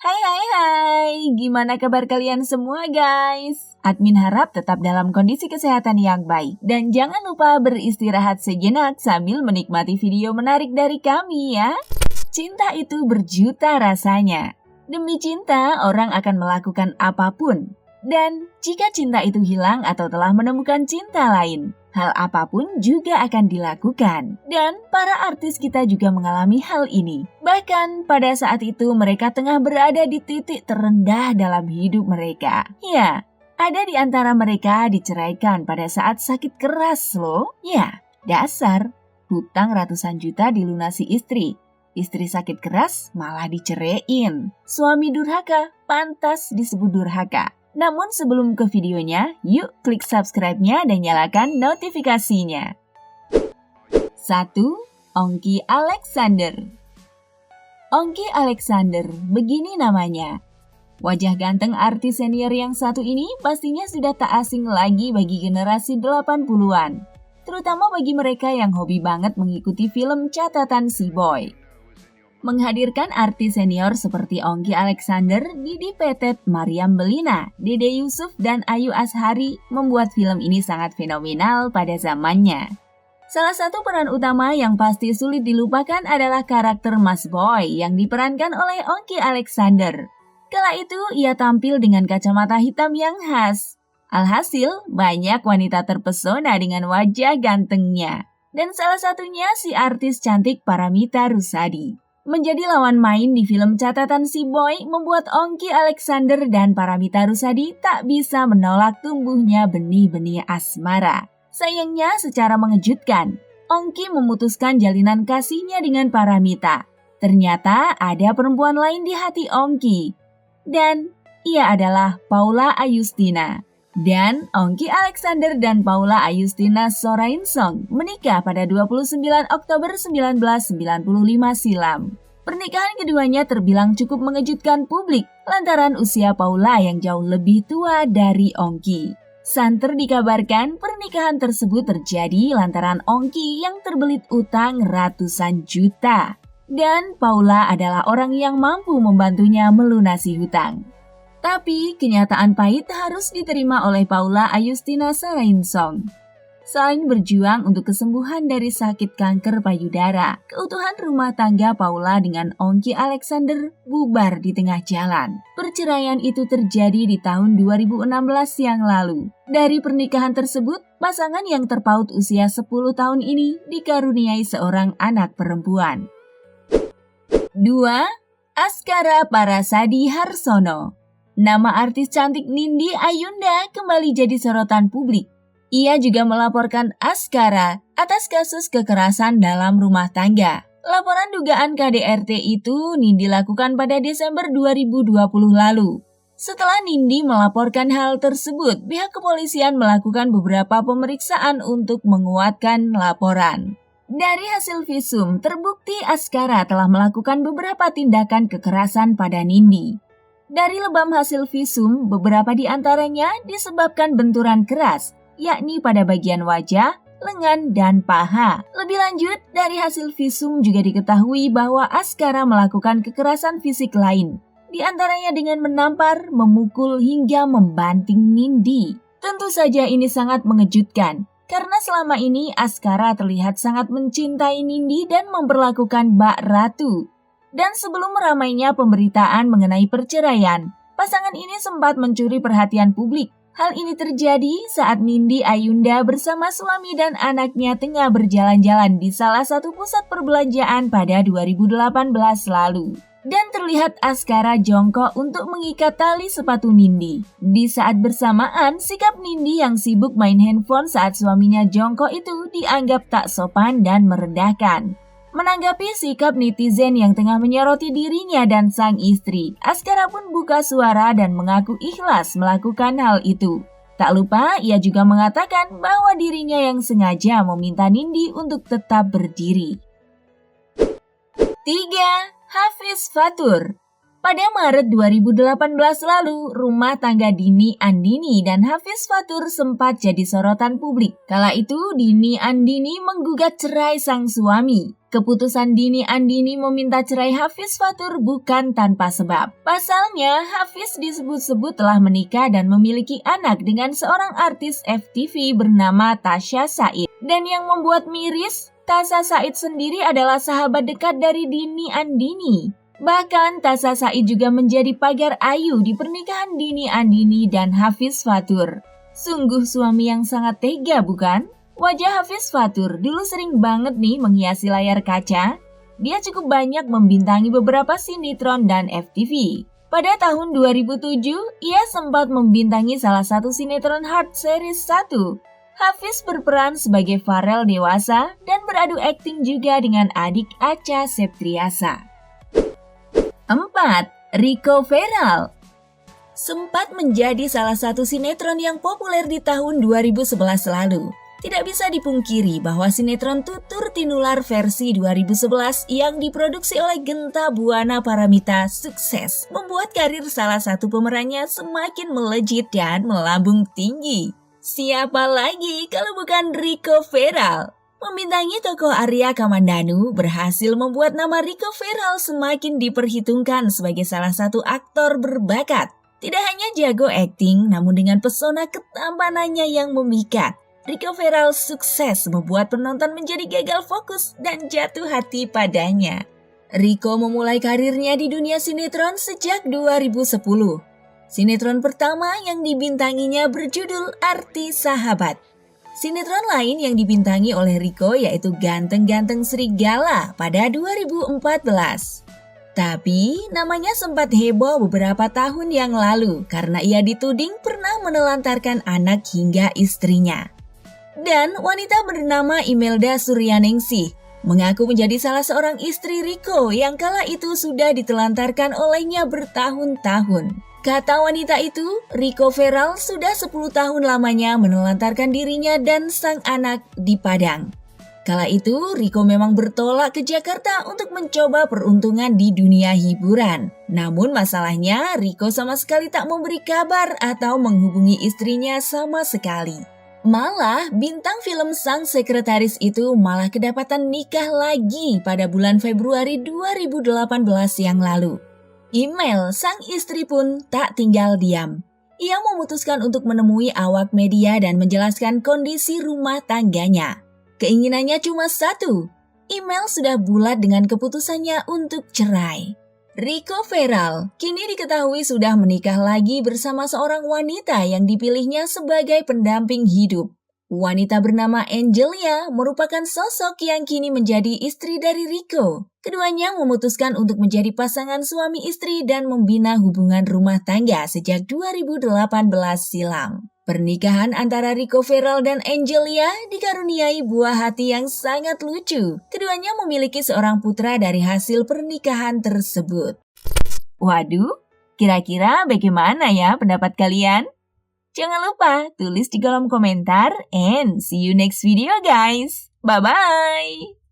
Hai hai hai, gimana kabar kalian semua guys? Admin harap tetap dalam kondisi kesehatan yang baik. Dan jangan lupa beristirahat sejenak sambil menikmati video menarik dari kami ya. Cinta itu berjuta rasanya. Demi cinta, orang akan melakukan apapun. Dan jika cinta itu hilang atau telah menemukan cinta lain, hal apapun juga akan dilakukan. Dan para artis kita juga mengalami hal ini. Bahkan pada saat itu mereka tengah berada di titik terendah dalam hidup mereka. Ya, ada di antara mereka diceraikan pada saat sakit keras loh. Ya, dasar. Hutang ratusan juta dilunasi istri. Istri sakit keras malah diceraiin. Suami durhaka, pantas disebut durhaka. Namun sebelum ke videonya, yuk klik subscribe-nya dan nyalakan notifikasinya. 1. Ongky Alexander. Ongky Alexander, begini namanya. Wajah ganteng artis senior yang satu ini pastinya sudah tak asing lagi bagi generasi 80-an. Terutama bagi mereka yang hobi banget mengikuti film catatan si boy. Menghadirkan artis senior seperti Ongky Alexander, Didi Petet, Mariam Belina, Dede Yusuf, dan Ayu Azhari membuat film ini sangat fenomenal pada zamannya. Salah satu peran utama yang pasti sulit dilupakan adalah karakter Mas Boy yang diperankan oleh Ongky Alexander. Kala itu ia tampil dengan kacamata hitam yang khas. Alhasil, banyak wanita terpesona dengan wajah gantengnya. Dan salah satunya si artis cantik Paramitha Rusady. Menjadi lawan main di film catatan si boy membuat Ongky Alexander dan Paramitha Rusady tak bisa menolak tumbuhnya benih-benih asmara. Sayangnya secara mengejutkan, Ongky memutuskan jalinan kasihnya dengan Paramitha. Ternyata ada perempuan lain di hati Ongky. Dan ia adalah Paula Ayustina. Dan Ongky Alexander dan Paula Ayustina Sorainsong menikah pada 29 Oktober 1995 silam. Pernikahan keduanya terbilang cukup mengejutkan publik lantaran usia Paula yang jauh lebih tua dari Ongky. Santer dikabarkan pernikahan tersebut terjadi lantaran Ongky yang terbelit utang ratusan juta. Dan Paula adalah orang yang mampu membantunya melunasi hutang. Tapi kenyataan pahit harus diterima oleh Paula Ayustina Sorainsong. Selain berjuang untuk kesembuhan dari sakit kanker payudara, keutuhan rumah tangga Paula dengan Ongky Alexander bubar di tengah jalan. Perceraian itu terjadi di tahun 2016 yang lalu. Dari pernikahan tersebut, pasangan yang terpaut usia 10 tahun ini dikaruniai seorang anak perempuan. 2. Askara Parasadi Harsono. Nama artis cantik Nindi Ayunda kembali jadi sorotan publik. Ia juga melaporkan Askara atas kasus kekerasan dalam rumah tangga. Laporan dugaan KDRT itu Nindi lakukan pada Desember 2020 lalu. Setelah Nindi melaporkan hal tersebut, pihak kepolisian melakukan beberapa pemeriksaan untuk menguatkan laporan. Dari hasil visum, terbukti Askara telah melakukan beberapa tindakan kekerasan pada Nindi. Dari lebam hasil visum, beberapa di antaranya disebabkan benturan keras, yakni pada bagian wajah, lengan, dan paha. Lebih lanjut, dari hasil visum juga diketahui bahwa Askara melakukan kekerasan fisik lain, di antaranya dengan menampar, memukul, hingga membanting Nindi. Tentu saja ini sangat mengejutkan, karena selama ini Askara terlihat sangat mencintai Nindi dan memperlakukan Mbak Ratu. Dan sebelum ramainya pemberitaan mengenai perceraian, pasangan ini sempat mencuri perhatian publik. Hal ini terjadi saat Nindi Ayunda bersama suami dan anaknya tengah berjalan-jalan di salah satu pusat perbelanjaan pada 2018 lalu. Dan terlihat Askara jongkok untuk mengikat tali sepatu Nindi. Di saat bersamaan, sikap Nindi yang sibuk main handphone saat suaminya jongkok itu dianggap tak sopan dan merendahkan. Menanggapi sikap netizen yang tengah menyoroti dirinya dan sang istri, Askara pun buka suara dan mengaku ikhlas melakukan hal itu. Tak lupa, ia juga mengatakan bahwa dirinya yang sengaja meminta Nindi untuk tetap berdiri. 3. Hafiz Fatur. Pada Maret 2018 lalu, rumah tangga Dini Andini dan Hafiz Fatur sempat jadi sorotan publik. Kala itu, Dini Andini menggugat cerai sang suami. Keputusan Dini Andini meminta cerai Hafiz Fatur bukan tanpa sebab. Pasalnya, Hafiz disebut-sebut telah menikah dan memiliki anak dengan seorang artis FTV bernama Tasya Said. Dan yang membuat miris, Tasya Said sendiri adalah sahabat dekat dari Dini Andini. Bahkan Tasya Said juga menjadi pagar ayu di pernikahan Dini Andini dan Hafiz Fatur. Sungguh suami yang sangat tega, bukan? Wajah Hafiz Fatur dulu sering banget nih menghiasi layar kaca. Dia cukup banyak membintangi beberapa sinetron dan FTV. Pada tahun 2007, ia sempat membintangi salah satu sinetron Hard Series 1. Hafiz berperan sebagai Farel dewasa dan beradu akting juga dengan adik Acha Septriasa. 4. Rico Feral sempat menjadi salah satu sinetron yang populer di tahun 2011 lalu. Tidak bisa dipungkiri bahwa sinetron Tutur Tinular versi 2011 yang diproduksi oleh Genta Buana Paramita sukses membuat karir salah satu pemerannya semakin melejit dan melambung tinggi. Siapa lagi kalau bukan Rico Feral? Membintangi tokoh Arya Kamandanu berhasil membuat nama Rico Feral semakin diperhitungkan sebagai salah satu aktor berbakat. Tidak hanya jago akting, namun dengan pesona ketampanannya yang memikat. Rico Feral sukses membuat penonton menjadi gagal fokus dan jatuh hati padanya. Rico memulai karirnya di dunia sinetron sejak 2010. Sinetron pertama yang dibintanginya berjudul Arti Sahabat. Sinetron lain yang dibintangi oleh Rico yaitu Ganteng-Ganteng Serigala pada 2014. Tapi namanya sempat heboh beberapa tahun yang lalu karena ia dituding pernah menelantarkan anak hingga istrinya. Dan wanita bernama Imelda Suryaningsih mengaku menjadi salah seorang istri Rico yang kala itu sudah ditelantarkan olehnya bertahun-tahun. Kata wanita itu, Rico Feral sudah 10 tahun lamanya menelantarkan dirinya dan sang anak di Padang. Kala itu, Rico memang bertolak ke Jakarta untuk mencoba peruntungan di dunia hiburan. Namun masalahnya, Rico sama sekali tak memberi kabar atau menghubungi istrinya sama sekali. Malah, bintang film sang sekretaris itu malah kedapatan nikah lagi pada bulan Februari 2018 yang lalu. Email sang istri pun tak tinggal diam. Ia memutuskan untuk menemui awak media dan menjelaskan kondisi rumah tangganya. Keinginannya cuma satu, Email sudah bulat dengan keputusannya untuk cerai. Rico Feral kini diketahui sudah menikah lagi bersama seorang wanita yang dipilihnya sebagai pendamping hidup. Wanita bernama Angelia merupakan sosok yang kini menjadi istri dari Rico. Keduanya memutuskan untuk menjadi pasangan suami istri dan membina hubungan rumah tangga sejak 2018 silam. Pernikahan antara Rico Feral dan Angelia dikaruniai buah hati yang sangat lucu. Keduanya memiliki seorang putra dari hasil pernikahan tersebut. Waduh, kira-kira bagaimana ya pendapat kalian? Jangan lupa tulis di kolom komentar and see you next video guys. Bye-bye!